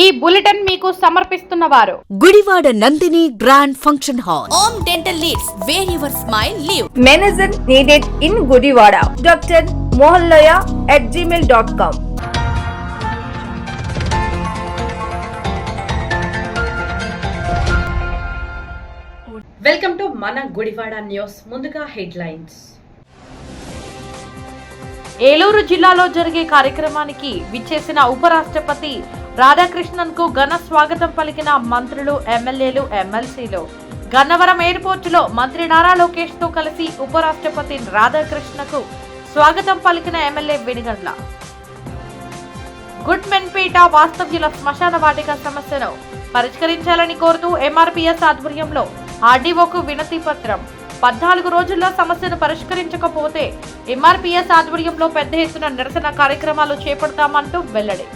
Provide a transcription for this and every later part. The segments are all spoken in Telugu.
ఈ బులెటిన్ మీకు సమర్పిస్తున్న వారు Gudivada Nandini grand function hall. Om Dental Leads, where your smile live. Medicine needed in Gudivada. Dr. mohallaya@gmail.com. Welcome to మన గుడివాడ న్యూస్. ముందుగా హెడ్లైన్స్. ఏలూరు జిల్లాలో జరిగే కార్యక్రమానికి విచ్చేసిన ఉపరాష్ట్రపతి రాధాకృష్ణన్ కు ఘన స్వాగతం పలికిన మంత్రులు, ఎమ్మెల్యేలు, ఎమ్మెల్సీలు. గన్నవరం ఎయిర్పోర్టులో మంత్రి నారా లోకేష్ తో కలిసి ఉపరాష్ట్రపతి రాధాకృష్ణకు స్వాగతం పలికిన ఎమ్మెల్యే వెనిగండ్ల. గుడ్మెన్పేట వాస్తవ్యుల శ్మశాన వాటిక సమస్యను పరిష్కరించాలని కోరుతూ ఎంఆర్పీఎస్ ఆధ్వర్యంలో ఆర్డీఓకు వినతి పత్రం. 14 రోజుల్లో సమస్యను పరిష్కరించకపోతే ఎంఆర్పీఎస్ ఆధ్వర్యంలో పెద్ద ఎత్తున నిరసన కార్యక్రమాలు చేపడతామంటూ వెల్లడి.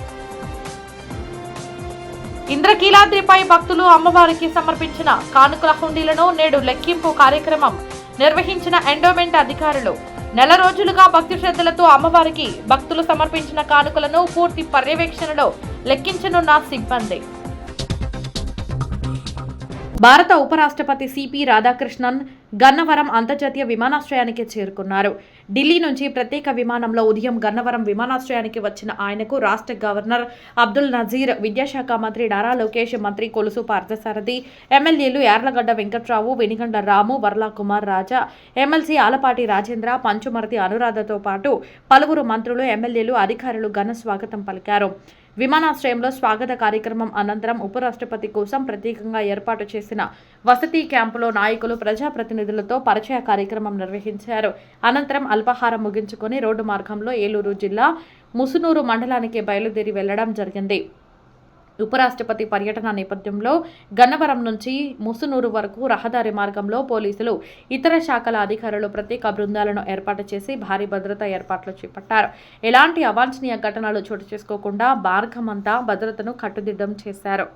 ఇంద్రకీలాద్రిపై భక్తులు అమ్మవారికి సమర్పించిన కానుకల హుండీలను నేడు లెక్కింపు కార్యక్రమం నిర్వహించిన ఎండోమెంట్ అధికారులు. నెల రోజులుగా భక్తి శ్రద్ధలతో అమ్మవారికి భక్తులు సమర్పించిన కానుకలను పూర్తి పర్యవేక్షణలో లెక్కించనున్న సిబ్బంది. భారత ఉపరాష్ట్రపతి సిపి రాధాకృష్ణన్ గన్నవరం అంతర్జాతీయ విమానాశ్రయానికి చేరుకున్నారు. ఢిల్లీ నుంచి ప్రత్యేక విమానంలో ఉదయం గన్నవరం విమానాశ్రయానికి వచ్చిన ఆయనకు రాష్ట్ర గవర్నర్ అబ్దుల్ నజీర్, విద్యాశాఖ మంత్రి నారా లోకేష్, మంత్రి కొలుసు పార్థసారథి, ఎమ్మెల్యేలు యార్లగడ్డ వెంకట్రావు, వెనిగండ్ల రాము, వర్లా కుమార్ రాజా, ఎమ్మెల్సీ ఆలపాటి రాజేంద్ర, పంచుమర్తి అనురాధతో పాటు పలువురు మంత్రులు, ఎమ్మెల్యేలు, అధికారులు ఘన స్వాగతం పలికారు. విమానాశ్రయంలో స్వాగత కార్యక్రమం అనంతరం ఉపరాష్ట్రపతి కోసం ప్రత్యేకంగా ఏర్పాటు చేసిన వసతి క్యాంపులో నాయకులు, ప్రజాప్రతినిధులతో పరిచయ కార్యక్రమం నిర్వహించారు. అనంతరం అల్పాహారం ముగించుకొని రోడ్డు మార్గంలో ఏలూరు జిల్లా ముసునూరు మండలానికి బయలుదేరి వెళ్లడం జరిగింది. ఉపరాష్ట్రపతి పర్యటన నేపథ్యంలో గన్నవరం నుంచి ముసునూరు వరకు రహదారి మార్గంలో పోలీసులు, ఇతర శాఖల అధికారులు ప్రత్యేక బృందాలను ఏర్పాటు చేసి భారీ భద్రతా ఏర్పాట్లు చేపట్టారు. ఎలాంటి అవాంఛనీయ ఘటనలు చోటు చేసుకోకుండా మార్గమంతా భద్రతను కట్టుదిట్టం చేశారు.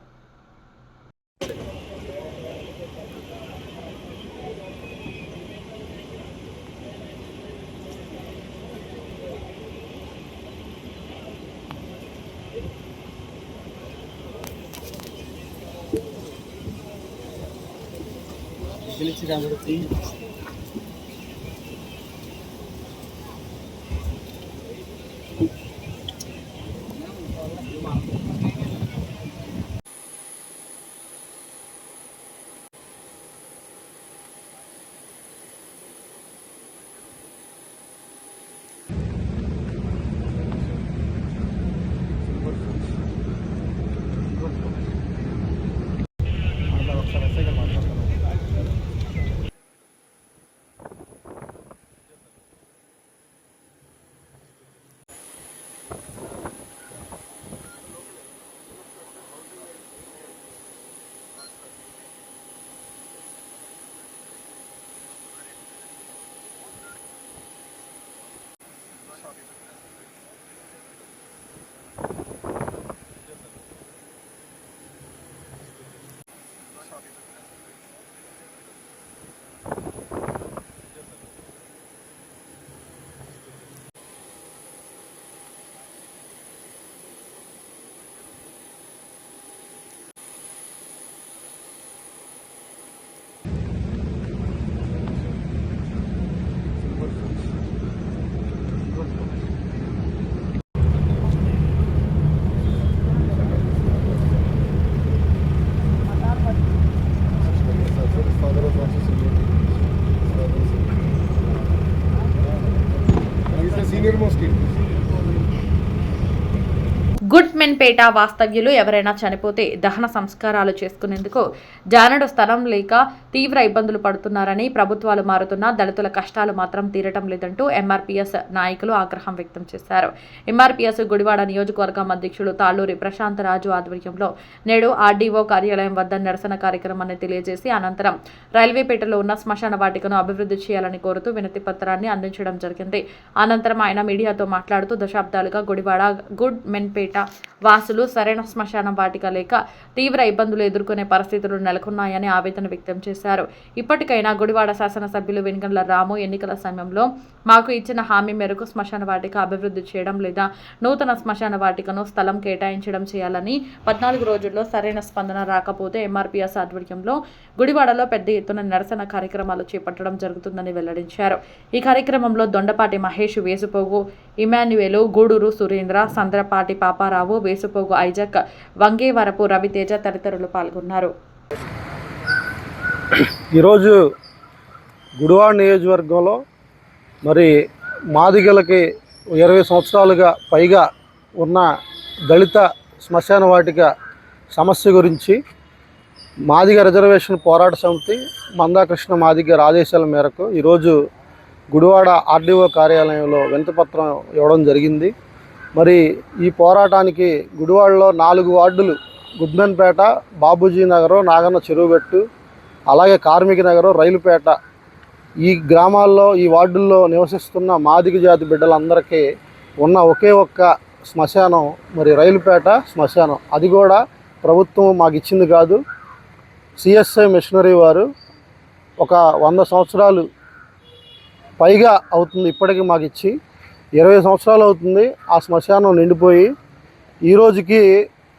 గుడ్మెన్పేట వాస్తవ్యులు ఎవరైనా చనిపోతే దహన సంస్కారాలు చేసుకునేందుకు జానడు స్థలం లేక తీవ్ర ఇబ్బందులు పడుతున్నారని, ప్రభుత్వాలు మారుతున్నా దళితుల కష్టాలు మాత్రం తీరటం లేదంటూ ఎంఆర్పీఎస్ నాయకులు ఆగ్రహం వ్యక్తం చేశారు. ఎంఆర్పీఎస్ గుడివాడ నియోజకవర్గం అధ్యక్షులు తాళ్ళూరి ప్రశాంత్ రాజు ఆధ్వర్యంలో నేడు ఆర్డీఓ కార్యాలయం వద్ద నిరసన కార్యక్రమాన్ని తెలియజేసి అనంతరం రైల్వేపేటలో ఉన్న శ్మశాన వాటికను అభివృద్ధి చేయాలని కోరుతూ వినతి పత్రాన్ని అందించడం జరిగింది. అనంతరం ఆయన మీడియాతో మాట్లాడుతూ దశాబ్దాలుగా గుడివాడ, గుడ్మెన్పేట వాసులు సరైన శ్మశాన వాటిక లేక తీవ్ర ఇబ్బందులు ఎదుర్కొనే పరిస్థితులు నెలకొన్నాయని ఆవేదన వ్యక్తం చేశారు. ఇప్పటికైనా గుడివాడ శాసనసభ్యులు వెనుగండ్ల రాము ఎన్నికల సమయంలో మాకు ఇచ్చిన హామీ మేరకు శ్మశాన వాటిక అభివృద్ధి చేయడం లేదా నూతన శ్మశాన వాటికను స్థలం కేటాయించడం చేయాలని 14 రోజుల్లో సరైన స్పందన రాకపోతే ఎంఆర్పీఎస్ ఆధ్వర్యంలో గుడివాడలో పెద్ద ఎత్తున నిరసన కార్యక్రమాలు చేపట్టడం జరుగుతుందని వెల్లడించారు. ఈ కార్యక్రమంలో దొండపాటి మహేష్, వేసుపోగు ఇమాన్యుయేలు, గూడూరు సురేంద్ర, సంద్రపాటి పాపారావు, వేసుపోగు ఐజక్, వంగేవరపు రవితేజ తదితరులు పాల్గొన్నారు. ఈరోజు గుడివాడ నియోజకవర్గంలో మరి మాదిగలకి 20 సంవత్సరాలుగా పైగా ఉన్న దళిత శ్మశాన వాటిక సమస్య గురించి మాదిగ రిజర్వేషన్ పోరాట సమితి మందాకృష్ణ మాదిగ ఆదేశాల మేరకు ఈరోజు గుడివాడ ఆర్డీఓ కార్యాలయంలో వినతిపత్రం ఇవ్వడం జరిగింది. మరి ఈ పోరాటానికి గుడివాడలో 4 వార్డులు గుడ్మెన్పేట, బాబూజీ నగరం, నాగన్న చెరువుగట్టు, అలాగే కార్మిక నగరం, రైలుపేట ఈ గ్రామాల్లో ఈ వార్డుల్లో నివసిస్తున్న మాదిగ జాతి బిడ్డలందరికీ ఉన్న ఒకే ఒక్క శ్మశానం మరి రైలుపేట శ్మశానం. అది కూడా ప్రభుత్వం మాకు ఇచ్చింది కాదు. సిఎస్ఐ మిషనరీ వారు ఒక 100 సంవత్సరాలు పైగా అవుతుంది ఇప్పటికీ మాకు ఇచ్చి. 20 సంవత్సరాలు అవుతుంది ఆ శ్మశానం నిండిపోయి. ఈ రోజుకి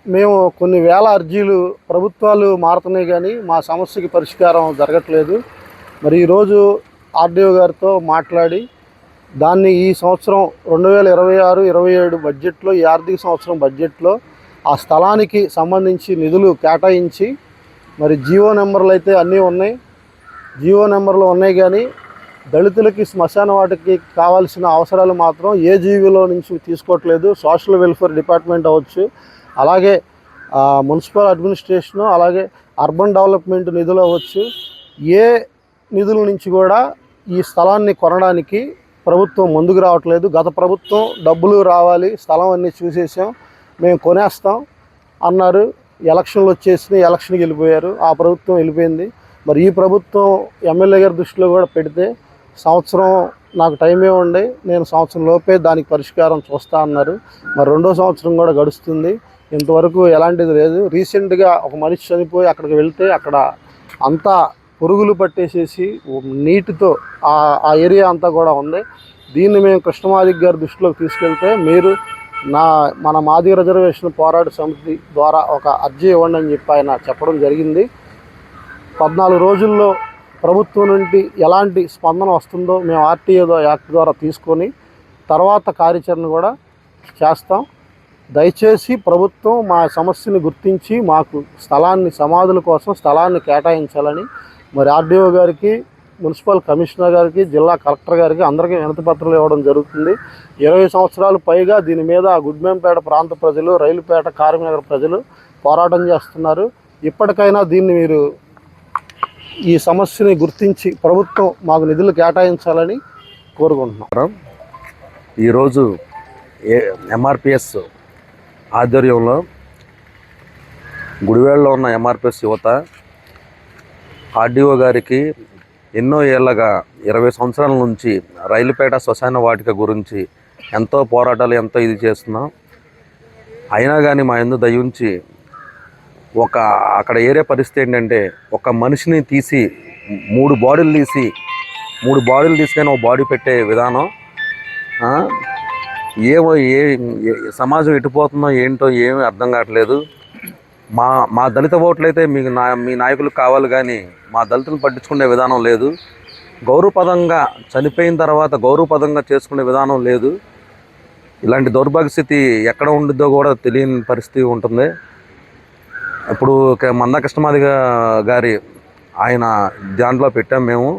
మేము కొన్ని వేల అర్జీలు, ప్రభుత్వాలు మారుతున్నాయి కానీ మా సమస్యకి పరిష్కారం జరగట్లేదు. మరి ఈరోజు ఆర్డీఓ గారితో మాట్లాడి దాన్ని ఈ సంవత్సరం 2026-27 బడ్జెట్లో, ఈ ఆర్థిక సంవత్సరం బడ్జెట్లో ఆ స్థలానికి సంబంధించి నిధులు కేటాయించి మరి జీవో నెంబర్లు అయితే అన్నీ ఉన్నాయి, జీవో నెంబర్లు ఉన్నాయి కానీ దళితులకి శ్మశాన వాటికి కావాల్సిన అవసరాలు మాత్రం ఏ జీవీలో నుంచి తీసుకోవట్లేదు. సోషల్ వెల్ఫేర్ డిపార్ట్మెంట్ అవ్వచ్చు, అలాగే మున్సిపల్ అడ్మినిస్ట్రేషను, అలాగే అర్బన్ డెవలప్మెంట్ నిధులు అవ్వచ్చు, ఏ నిధుల నుంచి కూడా ఈ స్థలాన్ని కొనడానికి ప్రభుత్వం ముందుకు రావట్లేదు. గత ప్రభుత్వం డబ్బులు రావాలి, స్థలం అన్నీ చూసేసాం, మేము కొనేస్తాం అన్నారు. ఎలక్షన్లు వచ్చేసి ఎలక్షన్కి వెళ్ళిపోయారు, ఆ ప్రభుత్వం వెళ్ళిపోయింది. మరి ఈ ప్రభుత్వం ఎమ్మెల్యే గారి దృష్టిలో కూడా పెడితే సంవత్సరం నాకు టైం ఇవ్వండి, నేను సంవత్సరం లోపే దానికి పరిష్కారం చూస్తా అన్నారు. మరి 2వ సంవత్సరం కూడా గడుస్తుంది, ఇంతవరకు ఎలాంటిది లేదు. రీసెంట్గా ఒక మనిషి చనిపోయి అక్కడికి వెళ్తే అక్కడ అంతా పురుగులు పట్టేసేసి నీటితో ఆ ఏరియా అంతా కూడా ఉంది. దీన్ని మేము కృష్ణమాదిగ గారి దృష్టిలోకి తీసుకెళ్తే మీరు మన మాదిగ రిజర్వేషన్ పోరాట సమితి ద్వారా ఒక అర్జీ ఇవ్వండి అని చెప్పి ఆయన చెప్పడం జరిగింది. 14 రోజుల్లో ప్రభుత్వం నుండి ఎలాంటి స్పందన వస్తుందో మేము ఆర్టీఓ యాక్ట్ ద్వారా తీసుకొని తర్వాత కార్యాచరణ కూడా చేస్తాం. దయచేసి ప్రభుత్వం మా సమస్యని గుర్తించి మాకు స్థలాన్ని, సమాధుల కోసం స్థలాన్ని కేటాయించాలని మరి ఆర్డీఓ గారికి, మున్సిపల్ కమిషనర్ గారికి, జిల్లా కలెక్టర్ గారికి అందరికీ వినతిపత్రాలు ఇవ్వడం జరుగుతుంది. 20 సంవత్సరాలు పైగా దీని మీద గుడ్మెన్పేట ప్రాంత ప్రజలు, రైలుపేట, కార్మిక ప్రజలు పోరాటం చేస్తున్నారు. ఇప్పటికైనా దీన్ని మీరు ఈ సమస్యని గుర్తించి ప్రభుత్వం మాకు నిధులు కేటాయించాలని కోరుకుంటున్నాం. ఈరోజు ఎంఆర్పిఎస్ ఆధ్వర్యంలో గుడివాడలో ఉన్న ఎంఆర్పిఎస్ యువత ఆర్డీఓ గారికి ఎన్నో ఏళ్ళగా 20 సంవత్సరాల నుంచి రైలుపేట శ్మశాన వాటిక గురించి ఎంతో పోరాటాలు, ఎంతో ఇది చేస్తున్నాం. అయినా కానీ మా యందు దయ ఉంచి అక్కడ ఏరే పరిస్థితి ఏంటంటే ఒక మనిషిని తీసి 3 బాడీలు తీసుకొని ఒక బాడీ పెట్టే విధానం. సమాజం ఎటుపోతుందో ఏంటో ఏమీ అర్థం కావట్లేదు. మా దళిత ఓట్లు అయితే మీ నాయకులకు కావాలి కానీ మా దళితులను పట్టించుకునే విధానం లేదు. గౌరవపదంగా చనిపోయిన తర్వాత గౌరవపదంగా చేసుకునే విధానం లేదు. ఇలాంటి దౌర్భాగ్య స్థితి ఎక్కడ ఉండిద్దో కూడా తెలియని పరిస్థితి ఉంటుంది. ఇప్పుడు మందాకృష్ణమాదిగ గారి ఆయన దాంట్లో పెట్టాం మేము.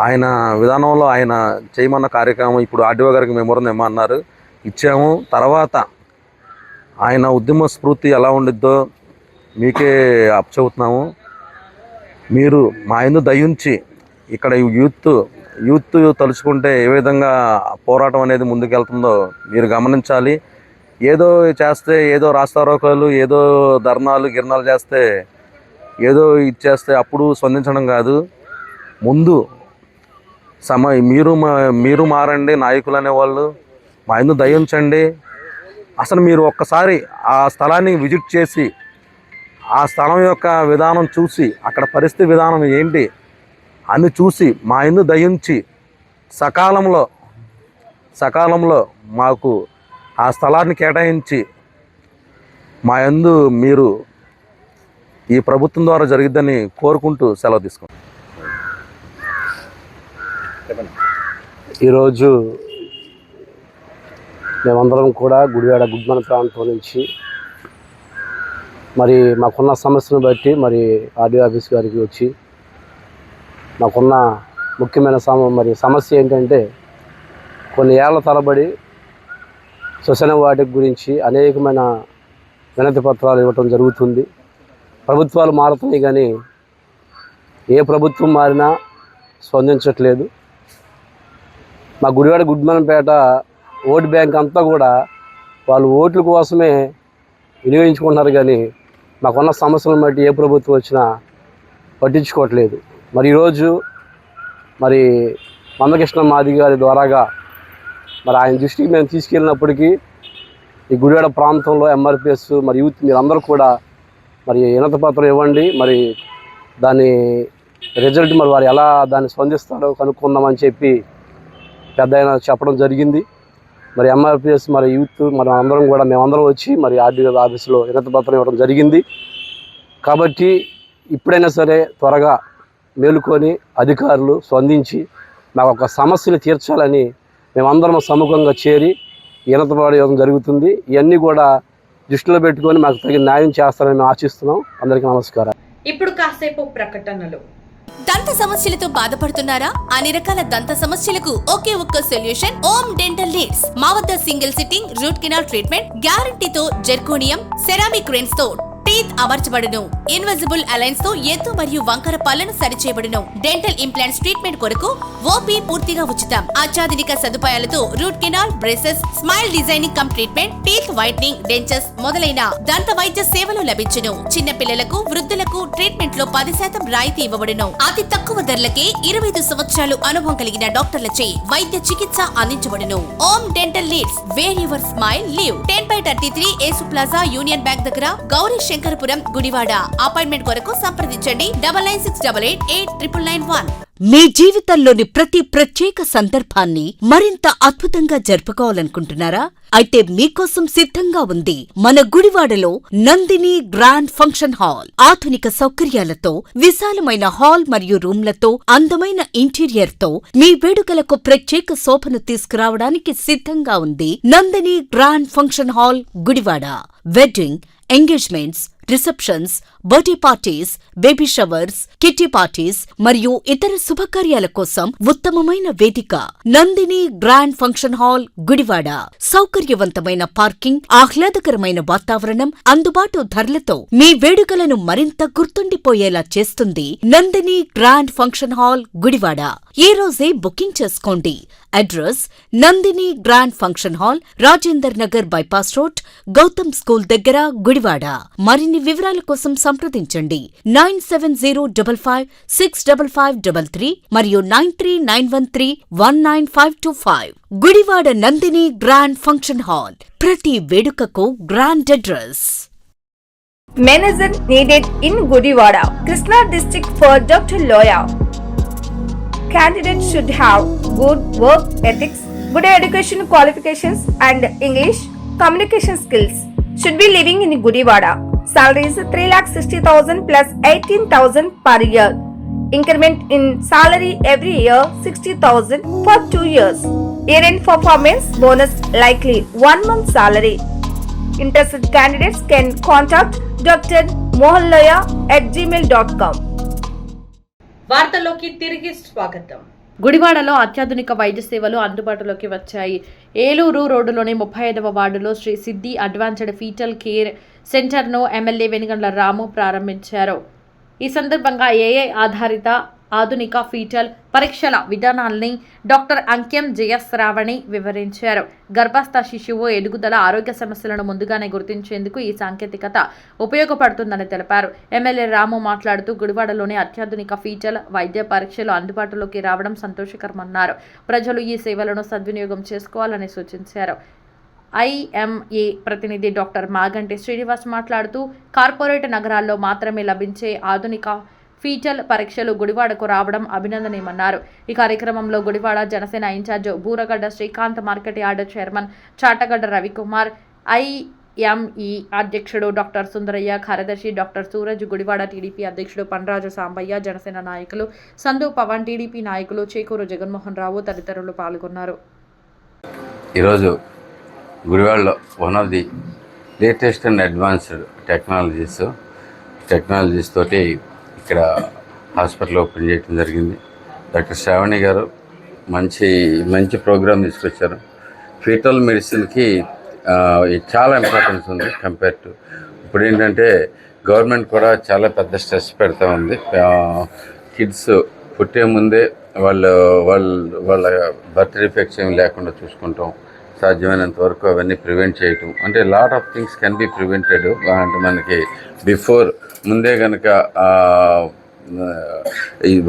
ఆయన విధానంలో ఆయన చేయమన్న కార్యక్రమం ఇప్పుడు ఆర్డీఓ గారికి మెమోరం ఇమ్మన్నారు, ఇచ్చాము. తర్వాత ఆయన ఉద్యమ స్ఫూర్తి ఎలా ఉండిద్దో మీకే చెబుతున్నాము. మీరు మా యందు దయించి ఇక్కడ యూత్ తలుచుకుంటే ఏ విధంగా పోరాటం అనేది ముందుకెళ్తుందో మీరు గమనించాలి. ఏదో చేస్తే, ఏదో రాస్తారోకాలు, ఏదో ధర్నాలు గిర్నాలు చేస్తే, ఏదో ఇచ్చేస్తే అప్పుడు స్పందించడం కాదు. ముందు మీరు మారండి, నాయకులు అనేవాళ్ళు మా యందు దయించండి. అసలు మీరు ఒక్కసారి ఆ స్థలాన్ని విజిట్ చేసి ఆ స్థలం యొక్క విధానం చూసి అక్కడ పరిస్థితి విధానం ఏంటి అని చూసి మా యందు దయించి సకాలంలో మాకు ఆ స్థలాన్ని కేటాయించి మా యందు మీరు ఈ ప్రభుత్వం ద్వారా జరిగిద్దని కోరుకుంటూ సెలవు తీసుకుంటాం. ఈరోజు మేమందరం కూడా గుడివాడ గుడ్మన ప్రాంతం నుంచి మరి మాకున్న సమస్యను బట్టి మరి ఆర్డీఓ ఆఫీస్ గారికి వచ్చి మాకున్న ముఖ్యమైన సమస్య ఏంటంటే కొన్ని ఏళ్ల తరబడి శ్మశాన వాటిక గురించి అనేకమైన వినతి పత్రాలు ఇవ్వటం జరుగుతుంది. ప్రభుత్వాలు మారుతున్నాయి కానీ ఏ ప్రభుత్వం మారినా స్పందించట్లేదు. మా గుడివాడ గుడ్మనంపేట ఓటు బ్యాంక్ అంతా కూడా వాళ్ళు ఓట్ల కోసమే వినియోగించుకుంటున్నారు కానీ మాకున్న సమస్యలను బట్టి ఏ ప్రభుత్వం వచ్చినా పట్టించుకోవట్లేదు. మరి ఈరోజు మరి మందకృష్ణ మాదిగ గారి ద్వారాగా మరి ఆయన దృష్టికి మేము తీసుకెళ్ళినప్పటికీ ఈ గుడివాడ ప్రాంతంలో ఎంఆర్పిఎస్ మరి యూత్ మీరందరూ కూడా మరి వినతి పత్రం ఇవ్వండి, మరి దాని రిజల్ట్ మరి వారు ఎలా దాన్ని స్పందిస్తారో కనుక్కుందామని చెప్పి పెద్ద ఆయన చెప్పడం జరిగింది. మరి ఎంఆర్పిఎస్ మరి యూత్ మరి అందరం కూడా మేమందరం వచ్చి మరి ఆర్డీఓ ఆఫీసులో వినతి పత్రం ఇవ్వడం జరిగింది. కాబట్టి ఇప్పుడైనా సరే త్వరగా మేలుకొని అధికారులు స్పందించి మాకు ఒక సమస్యలు తీర్చాలని మేమందరం సముఖంగా చేరి వినతి పత్రం ఇవ్వడం జరుగుతుంది. ఇవన్నీ కూడా దృష్టిలో పెట్టుకొని మాకు తగిన న్యాయం చేస్తారని మేము ఆశిస్తున్నాం. అందరికీ నమస్కారం. ఇప్పుడు కాసేపు ప్రకటనలు. దంత సమస్యలతో బాధపడుతున్నారా? అన్ని రకాల దంత సమస్యలకు ఒకే ఒక్క సొల్యూషన్ ఓమ్ డెంటల్ లీడ్స్. మా వద్ద single sitting, root canal treatment, గ్యారంటీతో జెర్కోనియం, సెరామిక్ రెన్స్ తో టీత్ అమర్చబడును. ఇన్విజిబుల్ అలైన్స్ తో ఎత్తు మరియు వంకర పళ్లను సరిచేయబడును. డెంటల్ ఇంప్లాంట్స్ ట్రీట్మెంట్ కొరకు ఓపీ పూర్తిగా ఉచితం. అత్యాధునిక సదుపాయాలతో root canal, braces, smile designing cum treatment, teeth whitening, dentures మొదలైన దంత వైద్య సేవలు లభించును. చిన్న పిల్లలకు, వృద్ధులకు ట్రీట్మెంట్ లో 10% రాయితీ ఇవ్వబడును. అతి తక్కువ ధరలకే 25 సంవత్సరాలు అనుభవం కలిగిన డాక్టర్లచే వైద్య చికిత్స అందించబడును. Om dental leads, where your smile live. 10/33 Yesu plaza, union bank దగ్గర, గౌరీ శంకరపురం, గుడివాడ. అపాయింట్మెంట్ కొరకు సంప్రదించండి 9968889991. మీ జీవితంలోని ప్రతి ప్రత్యేక సందర్భాన్ని మరింత అద్భుతంగా జరుపుకోవాలనుకుంటున్నారా? అయితే మీకోసం సిద్ధంగా ఉంది మన గుడివాడలో నందిని గ్రాండ్ ఫంక్షన్ హాల్. ఆధునిక సౌకర్యాలతో, విశాలమైన హాల్ మరియు రూమ్లతో, అందమైన ఇంటీరియర్ తో మీ వేడుకలకు ప్రత్యేక శోభను తీసుకురావడానికి సిద్ధంగా ఉంది Nandini grand function hall, Gudivada. Wedding, engagements, receptions, birthday parties, baby showers, kitty parties మరియు ఇతర శుభకార్యాల కోసం ఉత్తమమైన వేదిక Nandini grand function hall, Gudivada. సౌకర్యవంతమైన పార్కింగ్, ఆహ్లాదకరమైన వాతావరణం, అందుబాటు ధరలతో మీ వేడుకలను మరింత గుర్తుండిపోయేలా చేస్తుంది Nandini grand function hall, Gudivada. ఈ రోజే బుకింగ్ చేసుకోండి. Address Nandini grand function hall, Rajender Nagar bypass road, Gautam school దగ్గర, గుడివాడ. మరిన్ని వివరాల కోసం సంప్రదించండి 9705565533 మరియు 9391319525. Gudivada Nandini grand function hall, ప్రతి వేడుకకు grand address. Manager needed in Gudivada, Krishna district for Dr. Loya. Candidates should have good work ethics, good education qualifications and English communication skills. Should be living in Gudivada. Salary is 3,60,000 plus 18,000 per year. Increment in salary every year 60,000 for 2 years. Year-end performance bonus likely 1 month salary. Interested candidates can contact Dr. Mohanloya at gmail.com. వార్తల్లోకి తిరిగి స్వాగతం. గుడివాడలో అత్యాధునిక వైద్య సేవలు అందుబాటులోకి వచ్చాయి. ఏలూరు రోడ్డులోని 35వ వార్డులో శ్రీ సిద్ధి అడ్వాన్స్డ్ ఫీటల్ కేర్ సెంటర్ను ఎమ్మెల్యే వెనుగండ్ల రాము ప్రారంభించారు. ఈ సందర్భంగా ఏఐ ఆధారిత ఆధునిక ఫీటల్ పరీక్షల విధానాల్ని డాక్టర్ అంక్యం జయశ్రావణి వివరించారు. గర్భస్థ శిశువు ఎదుగుదల, ఆరోగ్య సమస్యలను ముందుగానే గుర్తించేందుకు ఈ సాంకేతికత ఉపయోగపడుతుందని తెలిపారు. ఎమ్మెల్యే రాము మాట్లాడుతూ గుడివాడలోని అత్యాధునిక ఫీటల్ వైద్య పరీక్షలు అందుబాటులోకి రావడం సంతోషకరమన్నారు. ప్రజలు ఈ సేవలను సద్వినియోగం చేసుకోవాలని సూచించారు. IMA ప్రతినిధి డాక్టర్ మాగంటి శ్రీనివాస్ మాట్లాడుతూ కార్పొరేట్ నగరాల్లో మాత్రమే లభించే ఆధునిక ఫీచల్ పరీక్షలు గుడివాడకు రావడం అభినందనీయమన్నారు. ఈ కార్యక్రమంలో Gudivada Janasena incharge Buragadda Srikanth, market yard chairman Chatagadda Ravikumar, IME అధ్యక్షుడు డాక్టర్ సుందరయ్య, కార్యదర్శి డాక్టర్ సూరజ్, గుడివాడ టీడీపీ అధ్యక్షుడు పన్రాజు సాంబయ్య, జనసేన నాయకులు సందు పవన్, టీడీపీ నాయకులు చేకూరు జగన్మోహన్ రావు తదితరులు పాల్గొన్నారు. ఈరోజు గుడివాడలో one of the latest and advanced technologies తోటి ఇక్కడ హాస్పిటల్ ఓపెన్ చేయడం జరిగింది. డాక్టర్ శ్రావణి గారు మంచి ప్రోగ్రామ్ తీసుకొచ్చారు. ఫీటల్ మెడిసిన్కి చాలా ఇంపార్టెన్స్ ఉంది కంపేర్ టు ఇప్పుడు ఏంటంటే గవర్నమెంట్ కూడా చాలా పెద్ద స్ట్రెస్ పెడతా ఉంది. కిడ్స్ పుట్టే ముందే వాళ్ళ బర్త్ డిఫెక్ట్స్ ఏమి లేకుండా చూసుకుంటాం, సాధ్యమైనంత వరకు అవన్నీ ప్రివెంట్ చేయటం, అంటే lot of things can be prevented. అంటే మనకి బిఫోర్ ముందే కనుక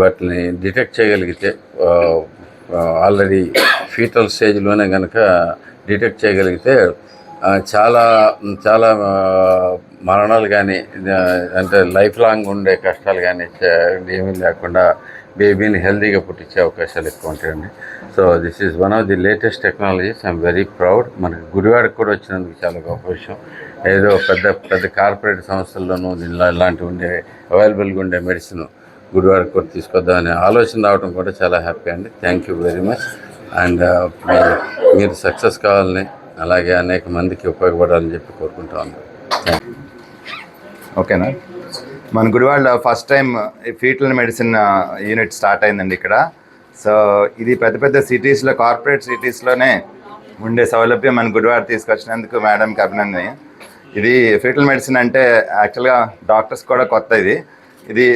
వాటిని డిటెక్ట్ చేయగలిగితే, ఆల్రెడీ ఫీటల్ స్టేజ్లోనే కనుక డిటెక్ట్ చేయగలిగితే చాలా మరణాలు కానీ, అంటే లైఫ్ లాంగ్ ఉండే కష్టాలు కానీ ఏమీ లేకుండా బేబీని హెల్తీగా పుట్టించే అవకాశాలు ఎక్కువ ఉంటాయండి. So this is one of the latest technologies. I'm very proud. మనకి గుడివాడకు కూడా వచ్చినందుకు చాలా గొప్ప విషయం. ఏదో పెద్ద కార్పొరేట్ సంస్థల్లోనూ ఇలాంటివి ఉండే అవైలబుల్గా ఉండే మెడిసిన్ గుడివాడకు కూడా తీసుకొద్దామనే ఆలోచన రావడం కూడా చాలా హ్యాపీ అండి. Thank you very much. And మీరు సక్సెస్ కావాలని, అలాగే అనేక మందికి ఉపయోగపడాలని చెప్పి కోరుకుంటా ఉన్నాను. ఓకేనా. మన గుడివాడలో first time fetal medicine unit start అయిందండి ఇక్కడ. సో ఇది పెద్ద సిటీస్లో, కార్పొరేట్ సిటీస్లోనే ఉండే సౌలభ్యం మన గుడివాడ తీసుకొచ్చినందుకు మేడంకి అభినందన. ఇది ఫీటల్ మెడిసిన్ అంటే యాక్చువల్గా డాక్టర్స్ కూడా కొత్త. ఇది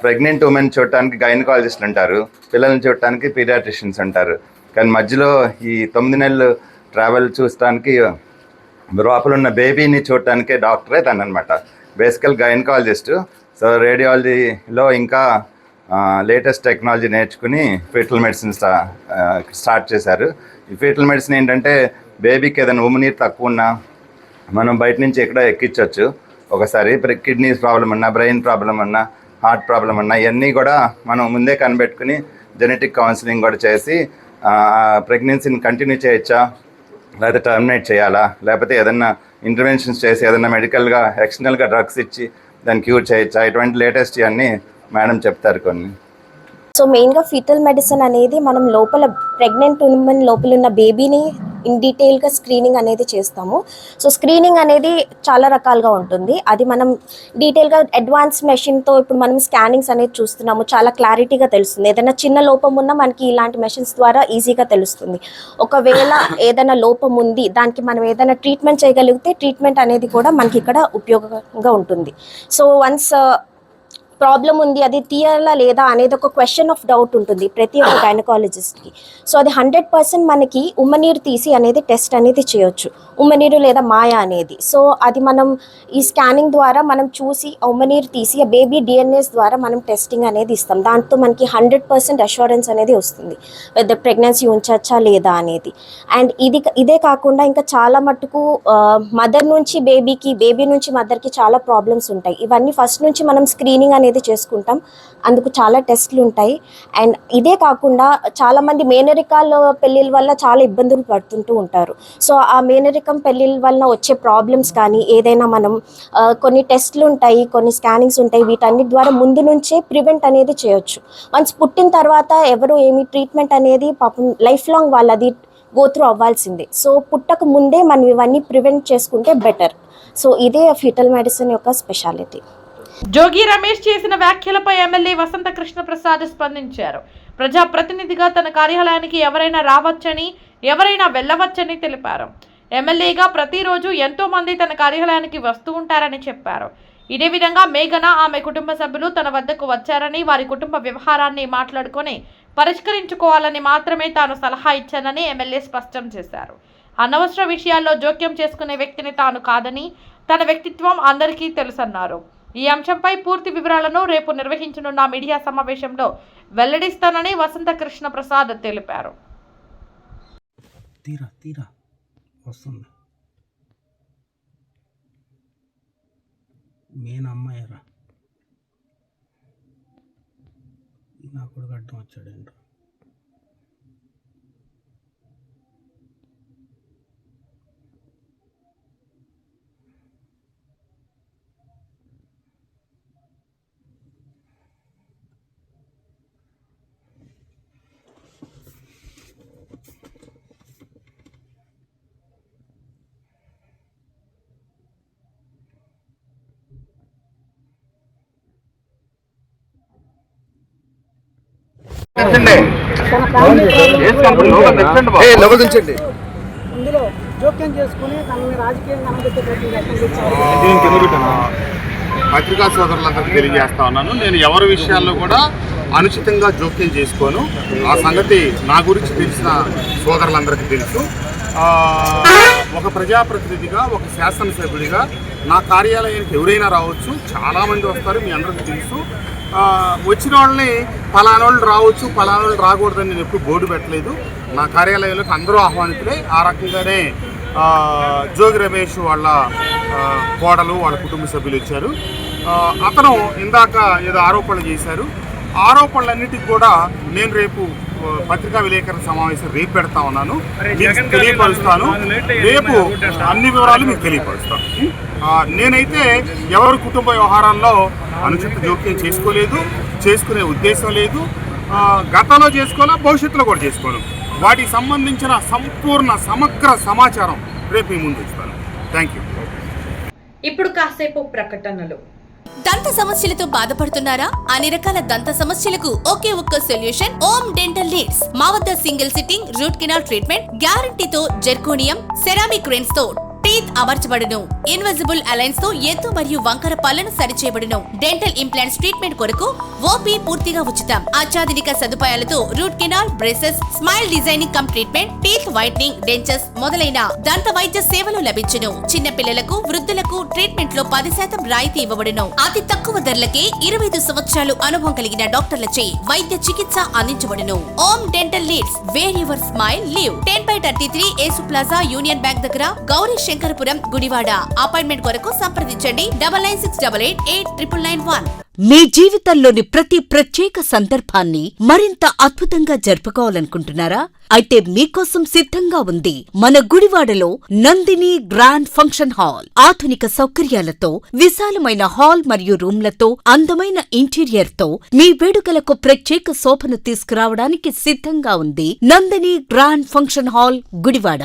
ప్రెగ్నెంట్ ఉమెన్ చూడటానికి గైనకాలజిస్టులు ఉంటారు, పిల్లల్ని చూడటానికి పీడియాట్రిషియన్స్ ఉంటారు. కానీ మధ్యలో ఈ 9 నెలలు ట్రావెల్ చూడటానికి లోపల ఉన్న బేబీని చూడటానికే డాక్టరే తను అనమాట. బేసికల్ గైనకాలజిస్ట్. సో రేడియాలజీలో ఇంకా లేటెస్ట్ టెక్నాలజీ నేర్చుకుని ఫీటల్ మెడిసిన్ స్టార్ట్ చేశారు. ఈ ఫీటల్ మెడిసిన్ ఏంటంటే బేబీకి ఏదైనా ఉమ్మినీరు తక్కువ ఉన్నా మనం బయట నుంచి ఎక్కడ ఎక్కించవచ్చు. ఒకసారి కిడ్నీస్ ప్రాబ్లం ఉన్నా, బ్రెయిన్ ప్రాబ్లం ఉన్నా, హార్ట్ ప్రాబ్లం ఉన్నా, ఇవన్నీ కూడా మనం ముందే కనిపెట్టుకుని జెనెటిక్ కౌన్సిలింగ్ కూడా చేసి ప్రెగ్నెన్సీని కంటిన్యూ చేయొచ్చా, లేకపోతే టర్మినేట్ చేయాలా, లేకపోతే ఏదన్నా ఇంటర్వెన్షన్స్ చేసి ఏదైనా మెడికల్గా ఎక్స్టర్నల్గా డ్రగ్స్ ఇచ్చి దాన్ని క్యూర్ చేయొచ్చా, ఇటువంటి లేటెస్ట్ ఇవన్నీ మేడం చెప్తారు కొన్ని. సో మెయిన్గా ఫీటల్ మెడిసిన్ అనేది మనం లోపల ప్రెగ్నెంట్ ఉమెన్ లోపల ఉన్న బేబీని ఇన్ డీటెయిల్గా స్క్రీనింగ్ అనేది చేస్తాము. సో స్క్రీనింగ్ అనేది చాలా రకాలుగా ఉంటుంది. అది మనం డీటెయిల్గా అడ్వాన్స్ మెషిన్తో ఇప్పుడు మనం స్కానింగ్స్ అనేది చూస్తున్నాము, చాలా క్లారిటీగా తెలుస్తుంది. ఏదైనా చిన్న లోపం ఉన్నా మనకి ఇలాంటి మెషిన్స్ ద్వారా ఈజీగా తెలుస్తుంది. ఒకవేళ ఏదైనా లోపం ఉంది, దానికి మనం ఏదైనా ట్రీట్మెంట్ చేయగలిగితే ట్రీట్మెంట్ అనేది కూడా మనకి ఇక్కడ ఉపయోగంగా ఉంటుంది. సో వన్స్ ప్రాబ్లం ఉంది, అది తీయాలా లేదా అనేది ఒక క్వశ్చన్ ఆఫ్ డౌట్ ఉంటుంది ప్రతి ఒక్క గైనకాలజిస్ట్కి. సో అది 100% మనకి ఉమ్మనీరు తీసి అనేది టెస్ట్ అనేది చేయొచ్చు, ఉమ్మనీరు లేదా మాయ అనేది. సో అది మనం ఈ స్కానింగ్ ద్వారా మనం చూసి ఉమ్మనీరు తీసి ఆ బేబీ డిఎన్ఏస్ ద్వారా మనం టెస్టింగ్ అనేది ఇస్తాం. దాంతో మనకి 100% అష్యూరెన్స్ అనేది వస్తుంది వెదర్ ప్రెగ్నెన్సీ ఉంచచ్చా లేదా అనేది. అండ్ ఇదే కాకుండా ఇంకా చాలా మటుకు మదర్ నుంచి బేబీకి, బేబీ నుంచి మదర్కి చాలా ప్రాబ్లమ్స్ ఉంటాయి. ఇవన్నీ ఫస్ట్ నుంచి మనం స్క్రీనింగ్ అనేది చేసుకుంటాం, అందుకు చాలా టెస్ట్లు ఉంటాయి. అండ్ ఇదే కాకుండా చాలామంది మేనరికాల పెళ్ళిళ్ళ వల్ల చాలా ఇబ్బందులు పడుతుంటూ ఉంటారు. సో ఆ మేనరికం పెళ్ళిళ్ళ వల్ల వచ్చే ప్రాబ్లమ్స్ కానీ ఏదైనా మనం కొన్ని టెస్ట్లు ఉంటాయి, కొన్ని స్కానింగ్స్ ఉంటాయి, వీటన్నిటి ద్వారా ముందు నుంచే ప్రివెంట్ అనేది చేయొచ్చు. వన్స్ పుట్టిన తర్వాత ఎవరు ఏమి ట్రీట్మెంట్ అనేది పాపం లైఫ్ లాంగ్ వాళ్ళు అది గోత్రూ అవ్వాల్సిందే. సో పుట్టక ముందే మనం ఇవన్నీ ప్రివెంట్ చేసుకుంటే బెటర్. సో ఇదే ఫీటల్ మెడిసిన్ యొక్క స్పెషాలిటీ. జోగి రమేష్ చేసిన వ్యాఖ్యలపై ఎమ్మెల్యే వసంత కృష్ణ ప్రసాద్ స్పందించారు. ప్రజాప్రతినిధిగా తన కార్యాలయానికి ఎవరైనా రావచ్చని, ఎవరైనా వెళ్ళవచ్చని తెలిపారు. ఎమ్మెల్యేగా ప్రతిరోజు ఎంతో మంది తన కార్యాలయానికి వస్తూ ఉంటారని చెప్పారు. ఇదే విధంగా మేఘన, ఆమె కుటుంబ సభ్యులు తన వద్దకు వచ్చారని, వారి కుటుంబ వ్యవహారాన్ని మాట్లాడుకొని పరిష్కరించుకోవాలని మాత్రమే తాను సలహా ఇచ్చానని ఎమ్మెల్యే స్పష్టం చేశారు. అనవసర విషయాల్లో జోక్యం చేసుకునే వ్యక్తిని తాను కాదని, తన వ్యక్తిత్వం అందరికీ తెలుసన్నారు. ఈ అంశంపై పూర్తి వివరాలను రేపు నిర్వహించనున్న మీడియా సమావేశంలో వెల్లడిస్తానని వసంత కృష్ణ ప్రసాద్ తెలిపారు. వస్తుంది. మెయిన్ అమ్మాయిరా, నా కొడుకు అడ్డం వచ్చాడేంట్రా. ఇందులో జోక్యం చేసుకుని తనని రాజకీయంగా అనబెట్టే ప్రయత్నం చేస్తున్నారు. పత్రికా సోదరులందరికీ తెలియజేస్తా ఉన్నాను, నేను ఎవరి విషయాల్లో కూడా అనుచితంగా జోక్యం చేసుకోను. ఆ సంగతి నా గురించి తెలిసిన సోదరులందరికీ తెలుసు. ఒక ప్రజాప్రతినిధిగా, ఒక శాసనసభ్యుడిగా నా కార్యాలయానికి ఎవరైనా రావచ్చు, చాలామంది వస్తారు, మీ అందరికీ తెలుసు. వచ్చిన వాళ్ళని పలానోళ్ళు రావచ్చు, పలానోళ్ళు రాకూడదని నేను ఎప్పుడు బోర్డు పెట్టలేదు. నా కార్యాలయంలోకి అందరూ ఆహ్వానితులే. ఆ రకంగానే జోగి రమేష్ వాళ్ళ కోడలు, వాళ్ళ కుటుంబ సభ్యులు వచ్చారు. అతను ఇందాక ఏదో ఆరోపణలు చేశారు. ఆరోపణలన్నిటికీ కూడా నేను రేపు పత్రికా విలేకరుల సమావేశం రేపు పెడతా ఉన్నాను, మీకు తెలియపరుస్తాను. రేపు అన్ని వివరాలు మీకు తెలియపరుస్తాను. నేనైతే ఎవరి కుటుంబ వ్యవహారాల్లో అనుచిత జోక్యం చేసుకోలేదు, చేసుకునే ఉద్దేశం లేదు. గతంలో చేసుకోవాలా, భవిష్యత్తులో కూడా చేసుకోను. వాటికి సంబంధించిన సంపూర్ణ సమగ్ర సమాచారం రేపు మీ ముందు ఇస్తాను. Thank you. ఇప్పుడు కాసేపు ప్రకటనలు. దంత సమస్యలతో బాధపడుతున్నారా? అన్ని రకాల దంత సమస్యలకు ఒకే ఒక్క సొల్యూషన్ ఓమ్ డెంటల్ నీడ్స్. మా వద్ద single sitting, root canal treatment, గ్యారంటీతో జెర్కోనియం, సెరామిక్ రెన్స్ తో టీత్ అమర్చబడును. ఇన్విజిబుల్ అలైన్స్ తో ఎత్తు మరియు వంకర పళ్లను సరిచేయబడును. డెంటల్ ఇంప్లాంట్స్ ట్రీట్మెంట్ కొరకు ఓపీ పూర్తిగా ఉచితం. అత్యాధునిక సదుపాయాలతో root canal, braces, smile designing cum treatment, teeth whitening, dentures మొదలైన దంత వైద్య సేవలు లభించును. చిన్న పిల్లలకు, వృద్ధులకు ట్రీట్మెంట్ లో 10% రాయితీ ఇవ్వబడును. అతి తక్కువ ధరలకే 25 సంవత్సరాలు అనుభవం కలిగిన డాక్టర్లచే వైద్య చికిత్స అందించబడును. Om dental needs, where your smile live. 10/33 Yesu plaza, union bank దగ్గర, గౌరీ శంకరపురం, గుడివాడ. అపాయింట్మెంట్ కొరకు సంప్రదించండి 9968889991. మీ జీవితంలోని ప్రతి ప్రత్యేక సందర్భాన్ని మరింత అద్భుతంగా జరుపుకోవాలనుకుంటున్నారా? అయితే మీకోసం సిద్ధంగా ఉంది మన గుడివాడలో నందిని గ్రాండ్ ఫంక్షన్ హాల్. ఆధునిక సౌకర్యాలతో, విశాలమైన హాల్ మరియు రూమ్లతో, అందమైన ఇంటీరియర్ తో మీ వేడుకలకు ప్రత్యేక శోభను తీసుకురావడానికి సిద్ధంగా ఉంది Nandini grand function hall, Gudivada.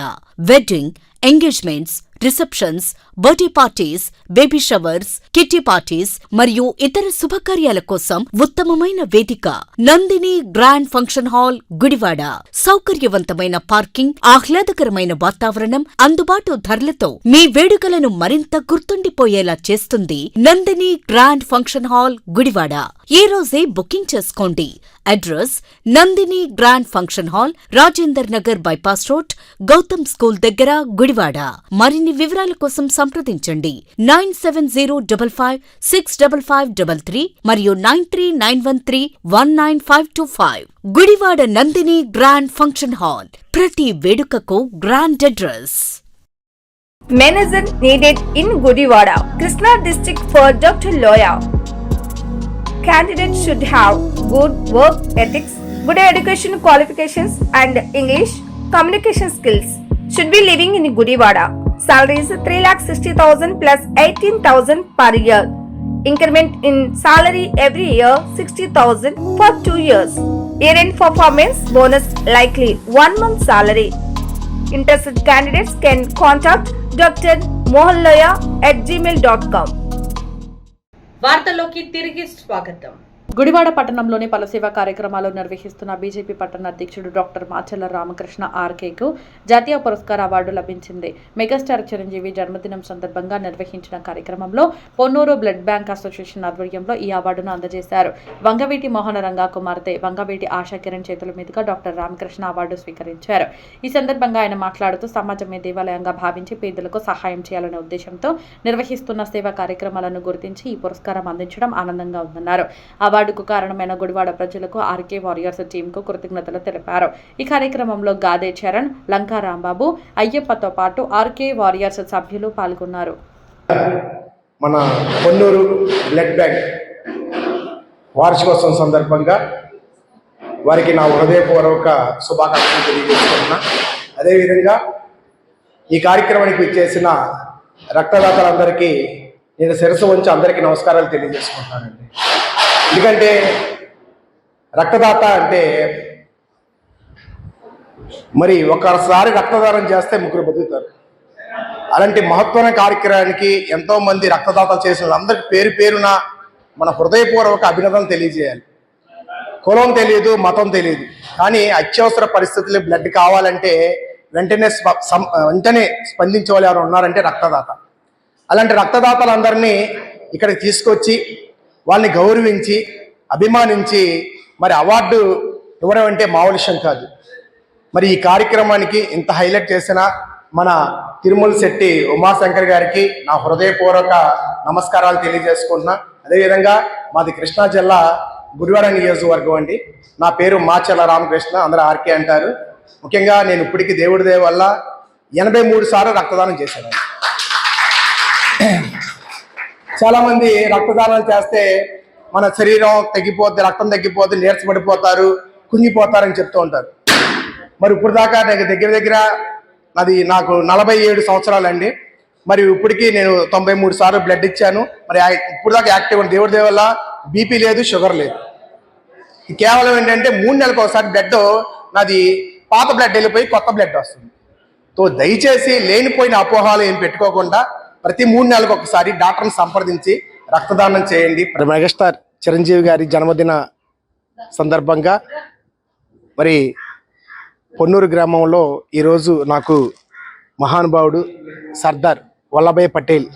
Wedding, engagements, receptions, birthday parties, baby showers, kitty parties మరియు ఇతర శుభకార్యాల కోసం ఉత్తమమైన వేదిక Nandini grand function hall, Gudivada. సౌకర్యవంతమైన పార్కింగ్, ఆహ్లాదకరమైన వాతావరణం, అందుబాటు ధరలతో మీ వేడుకలను మరింత గుర్తుండిపోయేలా చేస్తుంది Nandini grand function hall, Gudivada. ఈ రోజే బుకింగ్ చేసుకోండి. Address Nandini grand function hall, Rajender Nagar bypass road, Gautam school దగ్గర, గుడివాడ. మరిన్ని వివరాల కోసం సంప్రదించండి 9705565533 మరియు 9391319525. Gudivada Nandini grand function hall. ప్రతి వేడుకకు grand address. Manager needed in Gudivada, Krishna district for Dr. Loya. Candidates should have good work ethics, good education qualifications and English communication skills. Should be living in Gudivada. Salary is 3,60,000 plus 18,000 per year. Increment in salary every year 60,000 for 2 years. Year-end performance bonus likely 1 month salary. Interested candidates can contact Dr. Mohanloya at gmail.com. వార్తల్లోకి తిరిగి స్వాగతం. గుడివాడ పట్టణంలోని పలు సేవా కార్యక్రమాలు నిర్వహిస్తున్న బీజేపీ పట్టణ అధ్యక్షుడు డాక్టర్ మాచర్ల రామకృష్ణ ఆర్కేకు జాతీయ పురస్కార అవార్డు లభించింది. మెగాస్టార్ చిరంజీవి జన్మదినం సందర్భంగా నిర్వహించిన కార్యక్రమంలో పొన్నూరు బ్లడ్ బ్యాంక్ అసోసియేషన్ ఆధ్వర్యంలో ఈ అవార్డును అందజేశారు. వంగవీటి మోహన రంగా కుమార్తె వంగవీటి ఆశా కిరణ్ చేతుల మీదుగా డాక్టర్ రామకృష్ణ అవార్డు స్వీకరించారు. ఈ సందర్భంగా ఆయన మాట్లాడుతూ సమాజమే దేవాలయంగా భావించి పేదలకు సహాయం చేయాలనే ఉద్దేశంతో నిర్వహిస్తున్న సేవా కార్యక్రమాలను గుర్తించి ఈ పురస్కారం అందించడం ఆనందంగా ఉందన్నారు. అవార్డు అవార్డుకు కారణమైన గుడివాడ ప్రజలకు ఆర్కే వారియర్స్ టీంకు కృతజ్ఞతలు తెలిపారు. ఈ కార్యక్రమంలో గాదే చరణ్, లంకా రాంబాబు, అయ్యప్పతో పాటు ఆర్కే వారియర్స్ సభ్యులు పాల్గొన్నారు. మన పొన్నూరు బ్లడ్ బ్యాంక్ వార్షికోత్సవం సందర్భంగా వారికి నా హృదయపూర్వక శుభాకాంక్షలు తెలియజేస్తున్నా. అదేవిధంగా ఈ కార్యక్రమానికి ఇచ్చేసిన రక్తదాతలందరికీ నేను శిరస్సు వంచి అందరికీ నమస్కారాలు తెలియజేసుకుంటానండి. ఎందుకంటే రక్తదాత అంటే మరి ఒకసారి రక్తదానం చేస్తే ముగ్గురు బతుకుతారు. అలాంటి మహత్వమైన కార్యక్రమానికి ఎంతోమంది రక్తదాతలు చేసిన వాళ్ళందరికీ పేరు పేరున మన హృదయపూర్వక అభినందనలు తెలియజేయాలి. కులం తెలియదు, మతం తెలియదు, కానీ అత్యవసర పరిస్థితుల్లో బ్లడ్ కావాలంటే వెంటనే స్పందించే వాళ్ళు ఎవరు ఉన్నారంటే రక్తదాత. అలాంటి రక్తదాతలందరినీ ఇక్కడికి తీసుకొచ్చి వాళ్ళని గౌరవించి అభిమానించి మరి అవార్డు ఇవ్వడం అంటే మామూలు విషయం కాదు. మరి ఈ కార్యక్రమానికి ఇంత హైలైట్ చేసిన మన తిరుమల శెట్టి ఉమాశంకర్ గారికి నా హృదయపూర్వక నమస్కారాలు తెలియజేసుకుంటున్నా. అదేవిధంగా మాది కృష్ణా జిల్లా గుడివాడ నియోజకవర్గం అండి. నా పేరు మాచల రామకృష్ణ, అందరూ ఆర్కే అంటారు. ముఖ్యంగా నేను ఇప్పటికీ దేవుడి దయ వల్ల 83 సార్లు రక్తదానం చేశాను. చాలామంది రక్తదానాలు చేస్తే మన శరీరం తగ్గిపోద్ది, రక్తం తగ్గిపోద్ది, నీరసపడిపోతారు, కుంగిపోతారని చెప్తూ ఉంటారు. మరి ఇప్పుడు దాకా దగ్గర నాకు 47 సంవత్సరాలండి. మరి ఇప్పటికీ నేను 93 సార్లు బ్లడ్ ఇచ్చాను. మరి ఇప్పుడు దాకా యాక్టివ్ ఉంది. దేవుడి దయ వల్ల బీపీ లేదు, షుగర్ లేదు. కేవలం ఏంటంటే 3 నెలలకు ఒకసారి బ్లడ్ నాది పాత బ్లడ్ వెళ్ళిపోయి కొత్త బ్లడ్ వస్తుంది. సో దయచేసి లేనిపోయిన అపోహాలు ఏం పెట్టుకోకుండా ప్రతి 3 నెలలకు ఒకసారి డాక్టర్ని సంప్రదించి రక్తదానం చేయండి. మెగాస్టార్ చిరంజీవి గారి జన్మదిన సందర్భంగా మరి పొన్నూరు గ్రామంలో ఈరోజు నాకు మహానుభావుడు సర్దార్ వల్లభాయ్ పటేల్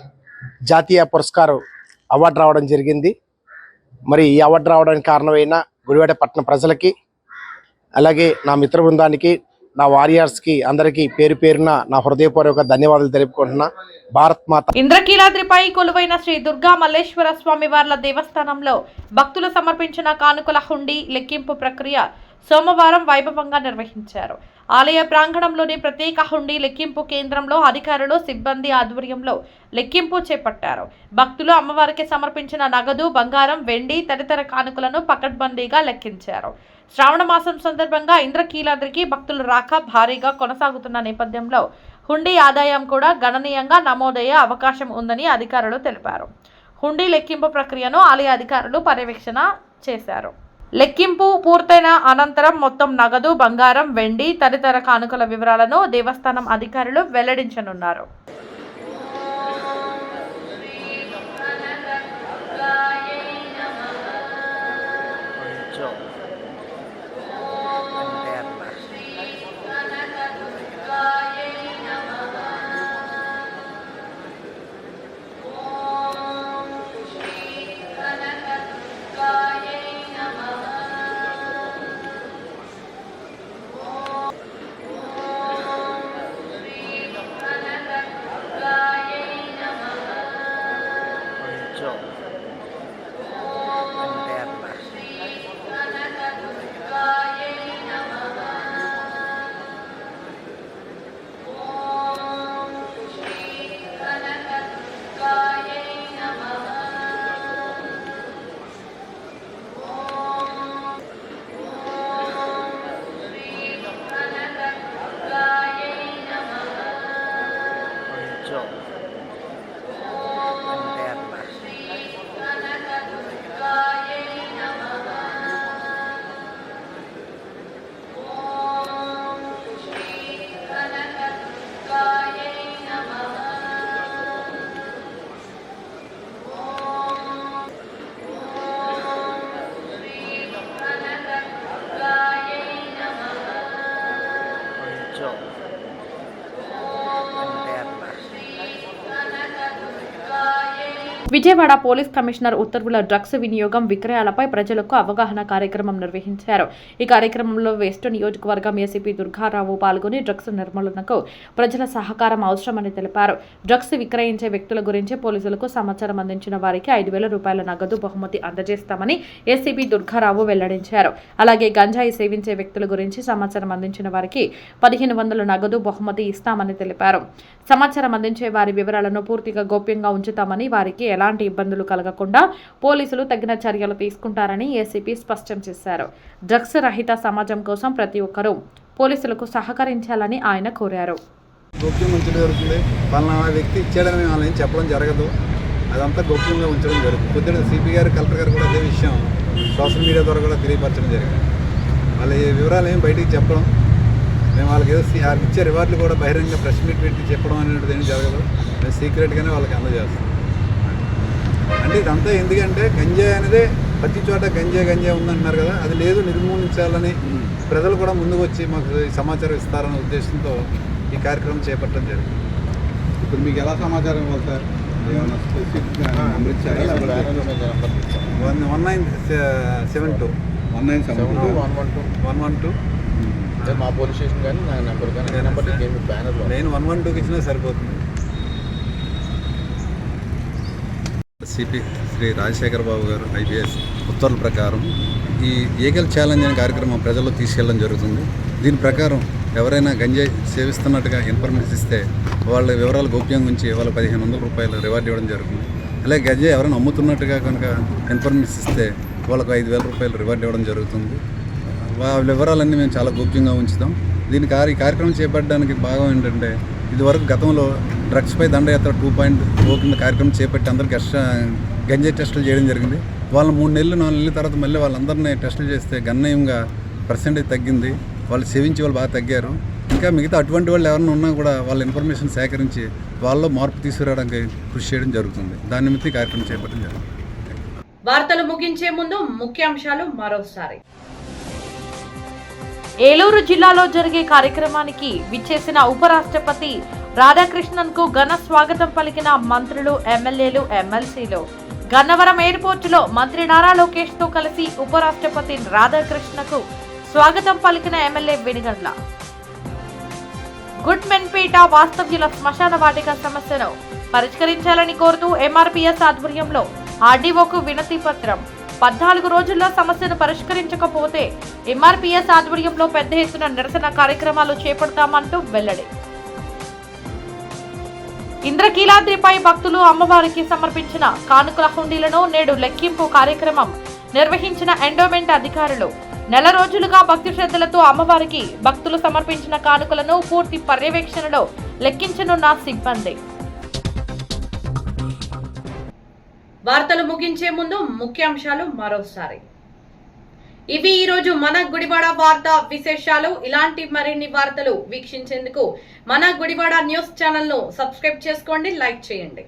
జాతీయ పురస్కారం అవార్డు రావడం జరిగింది. మరి ఈ అవార్డు రావడానికి కారణమైన గుడివాడ పట్టణ ప్రజలకి, అలాగే నా మిత్ర బృందానికి, నా వారియర్స్కి అందరికీ పేరు పేరున నా హృదయపూర్వక ధన్యవాదాలు తెలుపుకుంటున్నా. భారత్ మాత. ఇంద్రకీలాద్రిపై కొలువైన శ్రీ దుర్గా మల్లేశ్వర స్వామి వార్ల దేవస్థానంలో భక్తులు సమర్పించిన కానుకల హుండీ లెక్కింపు ప్రక్రియ సోమవారం వైభవంగా నిర్వహించారు. ఆలయ ప్రాంగణంలోని ప్రత్యేక హుండీ లెక్కింపు కేంద్రంలో అధికారులు, సిబ్బంది ఆధ్వర్యంలో లెక్కింపు చేపట్టారు. భక్తులు అమ్మవారికి సమర్పించిన నగదు, బంగారం, వెండి తదితర కానుకలను పకడ్బందీగా లెక్కించారు. శ్రావణ మాసం సందర్భంగా ఇంద్రకీలాద్రికి భక్తుల రాక భారీగా కొనసాగుతున్న నేపథ్యంలో హుండీ ఆదాయం కూడా గణనీయంగా నమోదయ్యే అవకాశం ఉందని అధికారులు తెలిపారు. హుండీ లెక్కింపు ప్రక్రియను ఆలయ అధికారులు పర్యవేక్షణ చేశారు. లెక్కింపు పూర్తయిన అనంతరం మొత్తం నగదు, బంగారం, వెండి తదితర కానుకల వివరాలను దేవస్థానం అధికారులు వెల్లడించనున్నారు. అంటే అట్లా. విజయవాడ పోలీస్ కమిషనర్ ఉత్తర్వుల డ్రగ్స్ వినియోగం విక్రయాలపై ప్రజలకు అవగాహన కార్యక్రమం నిర్వహించారు. ఈ కార్యక్రమంలో వెస్ట్ నియోజకవర్గం ఏసీపీ దుర్గారావు పాల్గొని డ్రగ్స్ నిర్మూలనకు ప్రజల సహకారం అవసరమని తెలిపారు. డ్రగ్స్ విక్రయించే వ్యక్తుల గురించి పోలీసులకు సమాచారం అందించిన వారికి 5,000 రూపాయల నగదు బహుమతి అందజేస్తామని ఏసీపీ దుర్గారావు వెల్లడించారు. అలాగే గంజాయి సేవించే వ్యక్తుల గురించి సమాచారం అందించిన వారికి 1,500 నగదు బహుమతి ఇస్తామని తెలిపారు. సమాచారం అందించే వారి వివరాలను పూర్తిగా గోప్యంగా ఉంచుతామని, వారికి ఎలాంటి ఇబ్బందులు కలగకుండా పోలీసులు తగిన చర్యలు తీసుకుంటారని ఏసీపీ స్పష్టం చేశారు. డ్రగ్స్ రహిత సమాజం కోసం ప్రతి ఒక్కరూ పోలీసులకు సహకరించాలని ఆయన కోరారు. గోప్యం ఉంచడం జరుగుతుంది. పలానా వ్యక్తి ఇచ్చాడని వాళ్ళని చెప్పడం జరగదు. అదంతా గోప్యంగా ఉంచడం జరుగుతుంది. పొద్దున సిపి గారు, కలెక్టర్ గారు కూడా అదే విషయం సోషల్ మీడియా ద్వారా కూడా తెలియపరచడం జరిగింది. వాళ్ళ వివరాలు ఏమి బయటికి చెప్పడం, మేము వాళ్ళకి ఏదో వాళ్ళకి ఇచ్చే రివార్డులు కూడా బహిరంగ ప్రెస్ మీట్ పెట్టి చెప్పడం అనేది ఏం జరగదు. మేము సీక్రెట్గానే వాళ్ళకి అందజేస్తాం. అంటే ఇదంతా ఎందుకంటే గంజాయి అనేది ప్రతి చోట గంజాయి ఉందంటున్నారు కదా, అది లేదు, నిర్మూలించాలని ప్రజలు కూడా ముందుకు వచ్చి మాకు సమాచారం ఇస్తారనే ఉద్దేశంతో ఈ కార్యక్రమం చేపట్టడం జరిగింది. ఇప్పుడు మీకు ఎలా సమాచారం ఇవ్వాలి సార్? 1972 112 మా పోలీస్ స్టేషన్ కానీ నా నెంబర్ కానీ నేను 112కి ఇచ్చినా సరిపోతుంది. సిపి శ్రీ రాజశేఖర బాబు గారు ఐపీఎస్ ఉత్తర్వుల ప్రకారం ఈ ఏకల్ ఛాలెంజ్ అనే కార్యక్రమం ప్రజల్లో తీసుకెళ్ళడం జరుగుతుంది. దీని ప్రకారం ఎవరైనా గంజాయి సేవిస్తున్నట్టుగా ఇన్ఫర్మేషన్ ఇస్తే వాళ్ళ వివరాలు గోప్యంగా ఉంచి వాళ్ళ 1,500 రూపాయలు రివార్డు ఇవ్వడం జరుగుతుంది. అలాగే గంజాయి ఎవరైనా అమ్ముతున్నట్టుగా కనుక ఇన్ఫర్మేషన్ ఇస్తే వాళ్ళకు 5,000 రూపాయలు రివార్డు ఇవ్వడం జరుగుతుంది. వాళ్ళ వివరాలన్నీ మేము చాలా గోప్యంగా ఉంచుతాం. ఈ కార్యక్రమం చేపట్టడానికి భాగం ఏంటంటే, ఇదివరకు గతంలో డ్రగ్స్పై దండయాత్ర 2.0 కింద కార్యక్రమం చేపట్టి అందరికీ గంజాయి టెస్టులు చేయడం జరిగింది. వాళ్ళ 3 నెలలు 4 నెలల తర్వాత మళ్ళీ వాళ్ళందరినీ టెస్టులు చేస్తే గణనీయంగా పర్సెంటేజ్ తగ్గింది. వాళ్ళు సేవించి వాళ్ళు బాగా తగ్గారు. ఇంకా మిగతా అటువంటి వాళ్ళు ఎవరైనా ఉన్నా కూడా వాళ్ళ ఇన్ఫర్మేషన్ సేకరించి వాళ్ళలో మార్పు తీసుకురావడానికి కృషి చేయడం జరుగుతుంది. దాని నిమిత్తం ఈ కార్యక్రమం చేపట్టడం జరుగుతుంది. వార్తలు ముగించే ముందు ముఖ్యాంశాలు మరోసారి. ఏలూరు జిల్లాలో జరిగే కార్యక్రమానికి విచ్చేసిన ఉపరాష్ట్రపతి రాధాకృష్ణన్ కు ఘన స్వాగతం పలికిన మంత్రులు, ఎమ్మెల్యేలు, ఎమ్మెల్సీలు. గన్నవరం ఎయిర్పోర్టులో మంత్రి నారా లోకేష్ తో కలిసి ఉపరాష్ట్రపతి రాధాకృష్ణకు స్వాగతం పలికిన ఎమ్మెల్యే వెనిగండ్ల. గుడ్మెన్పేట వాస్తవ్యుల శ్మశాన వాటిక సమస్యను పరిష్కరించాలని కోరుతూ ఎంఆర్పీఎస్ ఆధ్వర్యంలో ఆర్డీఓకు వినతి పత్రం. 14 రోజుల్లో సమస్యను పరిష్కరించకపోతే ఎంఆర్పీఎస్ ఆధ్వర్యంలో పెద్ద ఎత్తున నిరసన కార్యక్రమాలు చేపడతామంటూ వెల్లడి. ఇంద్రకీలాద్రిపై భక్తులు అమ్మవారికి సమర్పించిన కానుకల హుండీలను నేడు లెక్కింపు కార్యక్రమం నిర్వహించిన ఎండోమెంట్ అధికారులు. నెల రోజులుగా భక్తి శ్రద్ధలతో అమ్మవారికి భక్తులు సమర్పించిన కానుకలను పూర్తి పర్యవేక్షణలో లెక్కించనున్న సిబ్బంది. వార్తలు ముగించే ముందు ముఖ్యాంశాలు మరోసారి. ఇవి ఈరోజు మన గుడివాడ వార్త విశేషాలు. ఇలాంటి మరిన్ని వార్తలు వీక్షించేందుకు మన గుడివాడ న్యూస్ ఛానల్ ను సబ్స్క్రైబ్ చేసుకోండి, లైక్ చేయండి.